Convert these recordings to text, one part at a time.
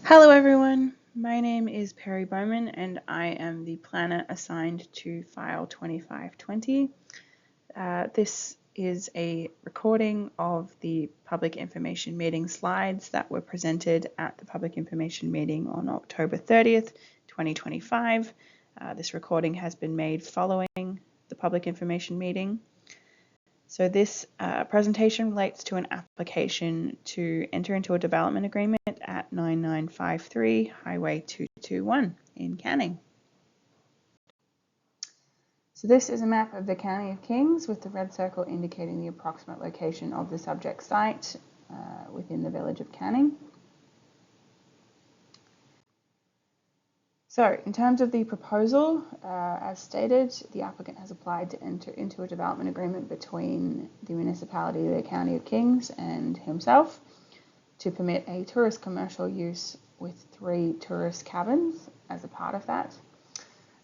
Hello everyone, my name is Perry Bowman and I am the planner assigned to file 2520. This is a recording of the public information meeting slides that were presented at the public information meeting on October 30th, 2025. This recording has been made following the public information meeting. So this presentation relates to an application to enter into a development agreement at 9953 Highway 221 in Canning. So this is a map of the County of Kings with the red circle indicating the approximate location of the subject site within the village of Canning. So in terms of the proposal, as stated, the applicant has applied to enter into a development agreement between the municipality of the County of Kings and himself to permit a tourist commercial use with 3 tourist cabins as a part of that.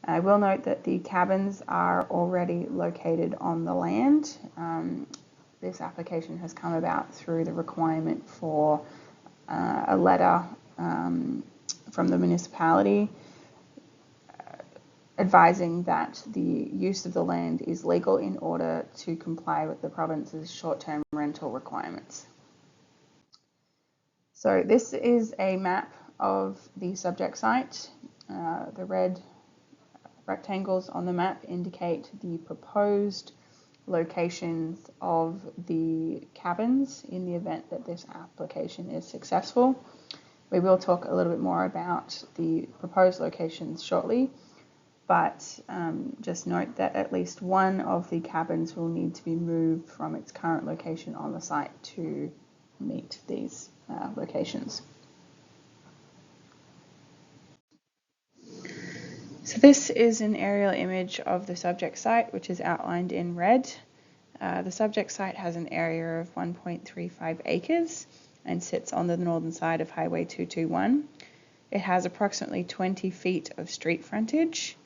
I will note that the cabins are already located on the land. This application has come about through the requirement for a letter from the municipality advising that the use of the land is legal in order to comply with the province's short-term rental requirements. So this is a map of the subject site. The red rectangles on the map indicate the proposed locations of the cabins in the event that this application is successful. We will talk a little bit more about the proposed locations shortly, but just note that at least one of the cabins will need to be moved from its current location on the site to meet these locations. So this is an aerial image of the subject site, which is outlined in red. The subject site has an area of 1.35 acres and sits on the northern side of Highway 221. It has approximately 20 feet of street frontage.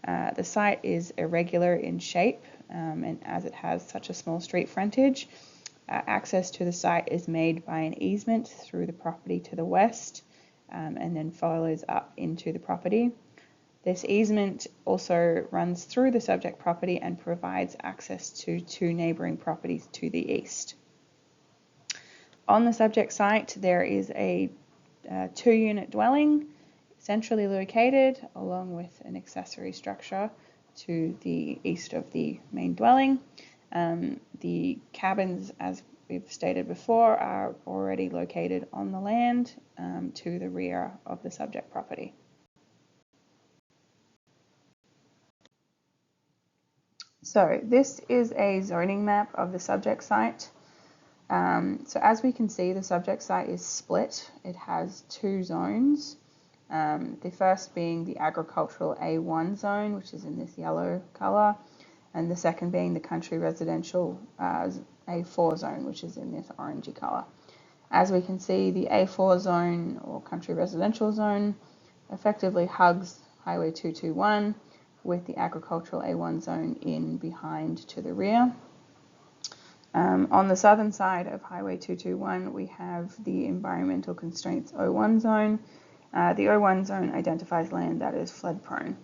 The site is irregular in shape, and as it has such a small street frontage, access to the site is made by an easement through the property to the west, and then follows up into the property. This easement also runs through the subject property and provides access to 2 neighbouring properties to the east. On the subject site, there is a 2-unit dwelling centrally located along with an accessory structure to the east of the main dwelling. The cabins, as we've stated before, are already located on the land to the rear of the subject property. So this is a zoning map of the subject site. So as we can see, the subject site is split. It has 2 zones. The first being the agricultural A1 zone, which is in this yellow colour, and the second being the country residential A4 zone, which is in this orangey colour. As we can see, the A4 zone or country residential zone effectively hugs Highway 221 with the agricultural A1 zone in behind to the rear. On the southern side of Highway 221, we have the environmental constraints O1 zone. The O1 zone identifies land that is flood prone.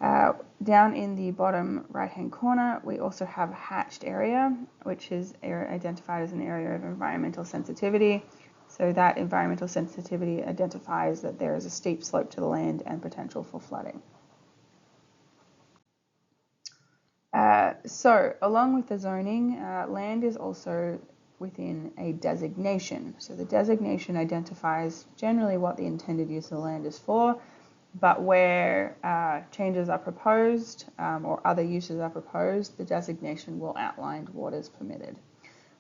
Down in the bottom right hand corner, we also have a hatched area, which is identified as an area of environmental sensitivity. So that environmental sensitivity identifies that there is a steep slope to the land and potential for flooding. So along with the zoning, land is also within a designation. So the designation identifies generally what the intended use of the land is for, but where changes are proposed or other uses are proposed, the designation will outline what is permitted.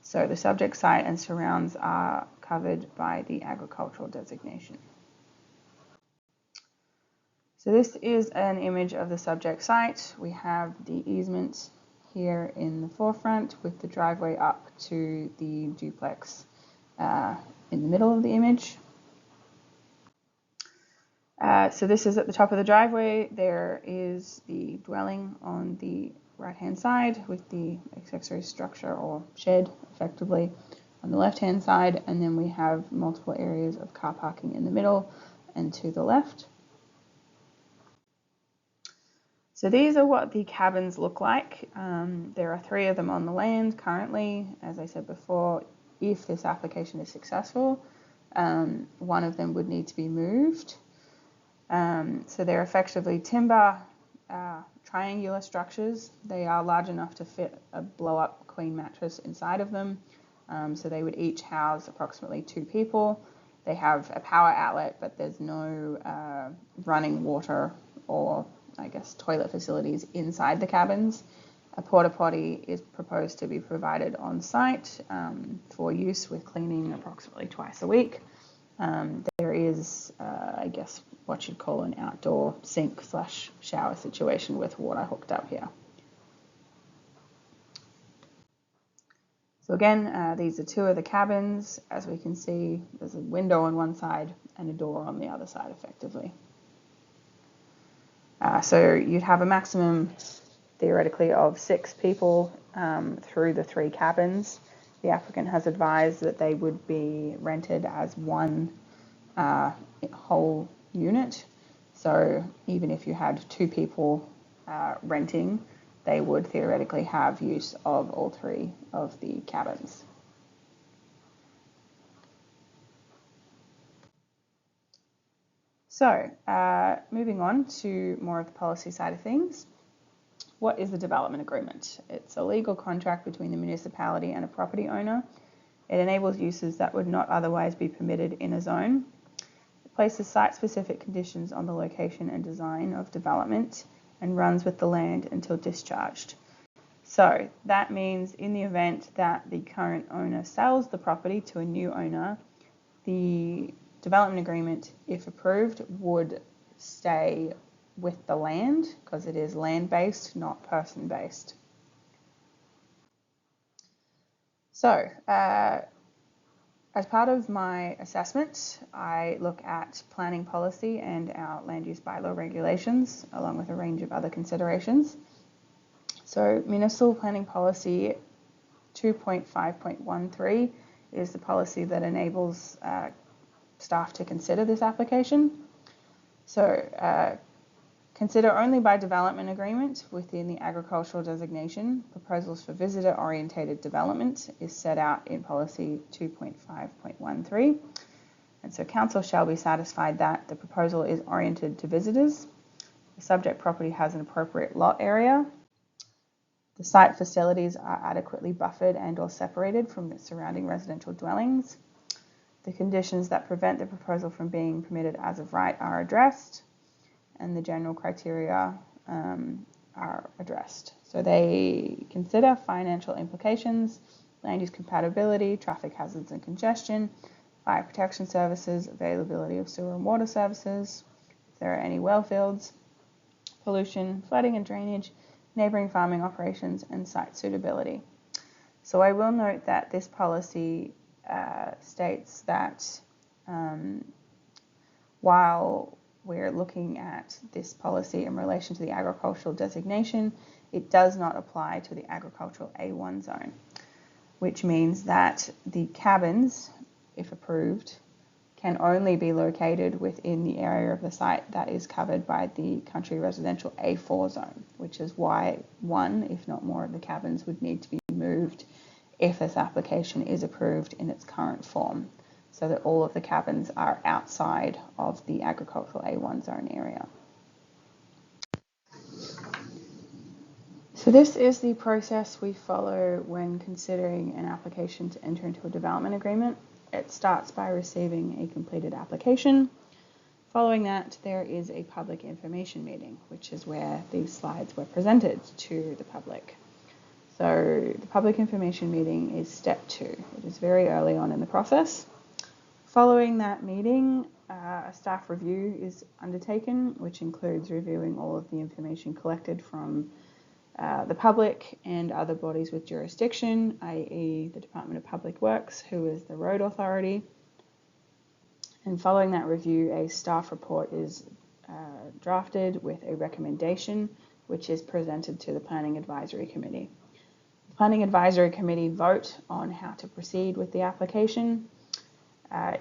So the subject site and surrounds are covered by the agricultural designation. So this is an image of the subject site. We have the easement here in the forefront with the driveway up to the duplex in the middle of the image. So this is at the top of the driveway. There is the dwelling on the right hand side with the accessory structure or shed effectively on the left-hand side, and then we have multiple areas of car parking in the middle and to the left. So these are what the cabins look like. There are 3 of them on the land currently. As I said before, if this application is successful, one of them would need to be moved. So they're effectively timber triangular structures. They are large enough to fit a blow-up queen mattress inside of them. So they would each house approximately 2 people. They have a power outlet, but there's no running water or, I guess, toilet facilities inside the cabins. A porta potty is proposed to be provided on site for use with cleaning approximately twice a week. There is, I guess, what you'd call an outdoor sink/shower situation with water hooked up here. So again, these are 2 of the cabins. As we can see, there's a window on one side and a door on the other side, effectively. So you'd have a maximum, theoretically, of 6 people through the 3 cabins. The applicant has advised that they would be rented as one whole unit. So even if you had 2 people renting, they would theoretically have use of all 3 of the cabins. So moving on to more of the policy side of things. What is the development agreement? It's a legal contract between the municipality and a property owner. It enables uses that would not otherwise be permitted in a zone. It places site-specific conditions on the location and design of development and runs with the land until discharged. So that means in the event that the current owner sells the property to a new owner, the development agreement, if approved, would stay with the land because it is land-based, not person-based. So as part of my assessment, I look at planning policy and our land use bylaw regulations, along with a range of other considerations. So municipal planning policy 2.5.13 is the policy that enables staff to consider this application. So consider only by development agreement within the agricultural designation. Proposals for visitor-orientated development is set out in policy 2.5.13. And so council shall be satisfied that the proposal is oriented to visitors. The subject property has an appropriate lot area. The site facilities are adequately buffered and or separated from the surrounding residential dwellings. The conditions that prevent the proposal from being permitted as of right are addressed, and the general criteria are addressed. So they consider financial implications, land use compatibility, traffic hazards and congestion, fire protection services, availability of sewer and water services, if there are any well fields, pollution, flooding and drainage, neighbouring farming operations, and site suitability. So I will note that this policy states that while we're looking at this policy in relation to the agricultural designation, it does not apply to the agricultural A1 zone, which means that the cabins, if approved, can only be located within the area of the site that is covered by the country residential A4 zone, which is why one, if not more, of the cabins would need to be moved if this application is approved in its current form, so that all of the cabins are outside of the agricultural A1 zone area. So this is the process we follow when considering an application to enter into a development agreement. It starts by receiving a completed application. Following that, there is a public information meeting, which is where these slides were presented to the public. So the public information meeting is step 2. It is very early on in the process. Following that meeting, a staff review is undertaken, which includes reviewing all of the information collected from the public and other bodies with jurisdiction, i.e. the Department of Public Works, who is the road authority. And following that review, a staff report is drafted with a recommendation, which is presented to the Planning Advisory Committee. Planning Advisory Committee vote on how to proceed with the application.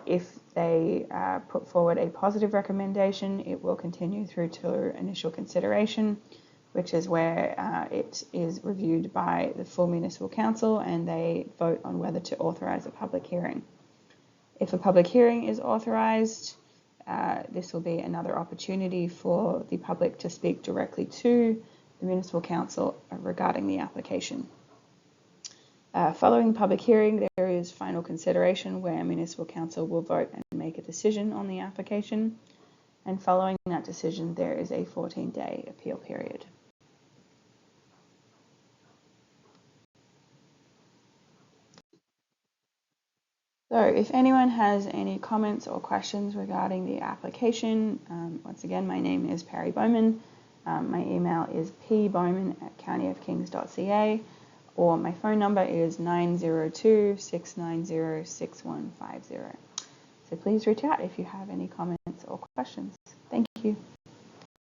If they put forward a positive recommendation, it will continue through to initial consideration, which is where it is reviewed by the full Municipal Council and they vote on whether to authorise a public hearing. If a public hearing is authorised, this will be another opportunity for the public to speak directly to the Municipal Council regarding the application. Following the public hearing, there is final consideration where Municipal Council will vote and make a decision on the application. And following that decision, there is a 14-day appeal period. So if anyone has any comments or questions regarding the application, once again, my name is Perry Bowman. My email is pbowman@countyofkings.ca, or my phone number is 902-690-6150. So please reach out if you have any comments or questions. Thank you.